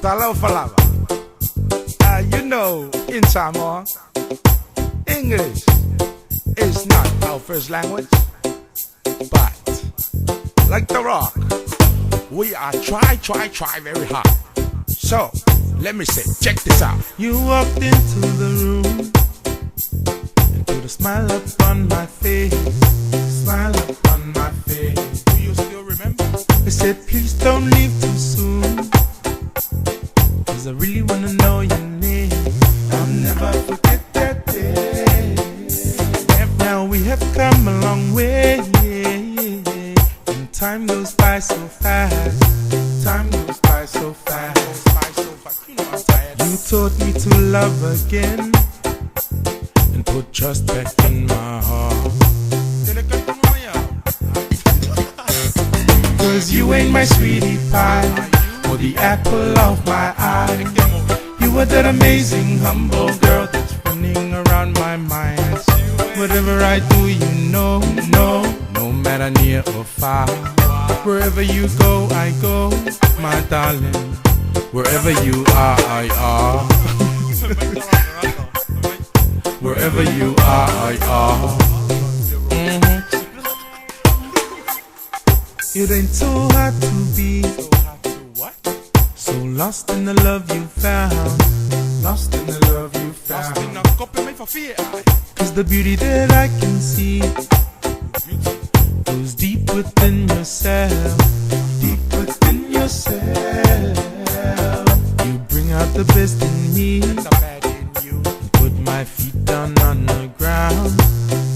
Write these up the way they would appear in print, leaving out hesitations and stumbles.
Toloa. You know, in Samoa, English is not our first language, but like the rock, we are try very hard. So, let me say, check this out. You walked into the room and put a smile upon my face, smile upon my face. Do you still remember? I said, please don't leave too soon, 'cause I really wanna know your name. I'll never forget that day. Now we have come a long way, and time goes by so fast. Time goes by so fast. You taught me to love again and put trust back in my heart. 'Cause you ain't my sweetie pie or the apple of my eye. You were that amazing, humble girl that's running around my mind. Whatever I do, you know, no matter near or far. Wherever you go, I go, my darling. Wherever you are, I are. Wherever you are, I are. It ain't so hard to be so lost in the love you found. Lost in the love you found. 'Cause the beauty that I can see goes deep within yourself. Deep within yourself. You bring out the best in me. Put my feet down on the ground.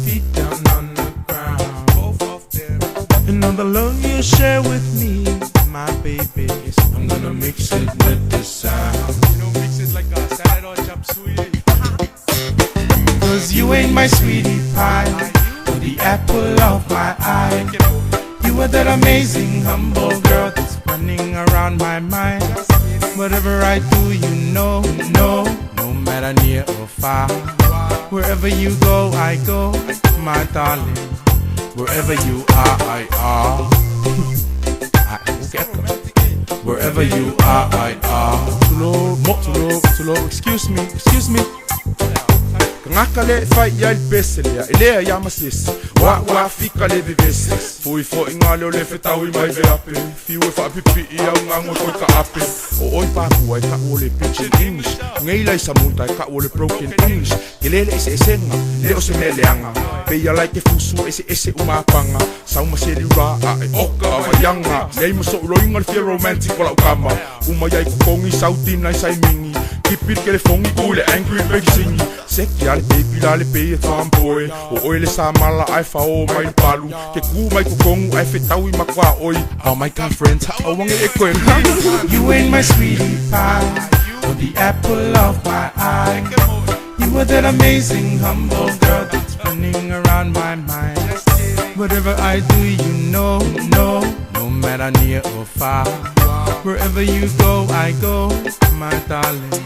Feet down on the ground. Both of them. And all the love you share with me, my baby, I'm gonna mix it with the sound. You know, mix it like a salad or chop suey. 'Cause you ain't my sweetie pie or the apple of my eye. You are that amazing, humble girl that's running around my mind. Whatever I do, you know, no matter near or far. Wherever you go, I go, my darling. Wherever you are, I are. Wherever you are, I are. Too low, excuse me. Ngakale fight ya besele ile ya masis wa fika le bibes fui fo ingalo le fetawi mai be ape fiwe fa pipi ya ngango ko ka ape o oi pa ku ai ka ole pitch English ngeila sa multa ka ole broken English kelele ese esenga le o se meleanga be ya like fusu ese umapanga sa uma se liwa ai oka mayanga nei mo so loinga le romantic wala kama uma ya ku kongi sauti na sai mingi kipir ke le fongi kule angry baby singi sek ya le baby la le pe tomboy o oile sa mala ai fa o mai palu ke ku mai ku kongu ai fetawi makwa oi oh my god friends how wange ekwen. You ain't my sweetie pie or the apple of my eye. You were that amazing, humble girl that's running around my mind. Whatever I do, you know, no matter near or far. Wherever you go, I go, my darling.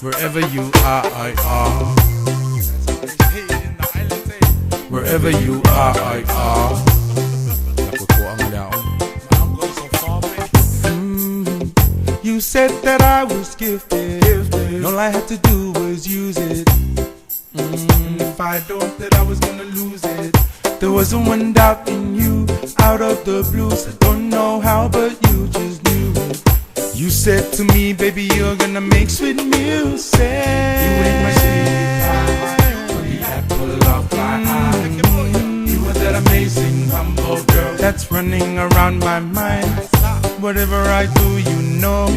Wherever you are, I are. Wherever you are, I are. You said that I was gifted. All I had to do was use it. If I don't, that I was gonna lose it. There wasn't one doubt in you. Out of the blues, I don't know how, but you just knew it. You said to me, baby, you're gonna make sweet music. You ain't my sweetie pie, or the apple of my eye. You were that amazing, humble girl that's running around my mind. Whatever I do, you know,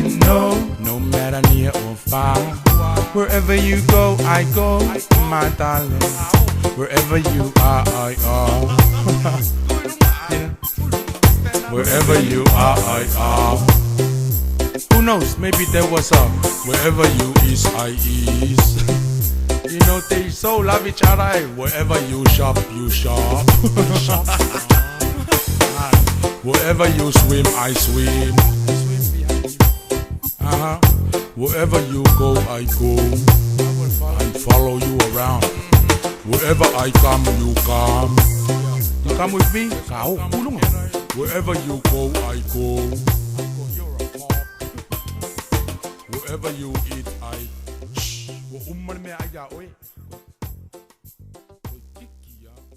no matter near or far. Wherever you go, I go, my darling. Wherever you are, I are. Yeah. Wherever you are, I are. Who knows, maybe there was a wherever you is, I is. You know, they so love each other. Wherever you shop, you shop. Wherever you swim, I swim. Wherever you go, I go. I follow you around. Wherever I come, you come. You come with me? Wherever you go, I go. whatever you eat, I. Shh, wo umman me aya, oi.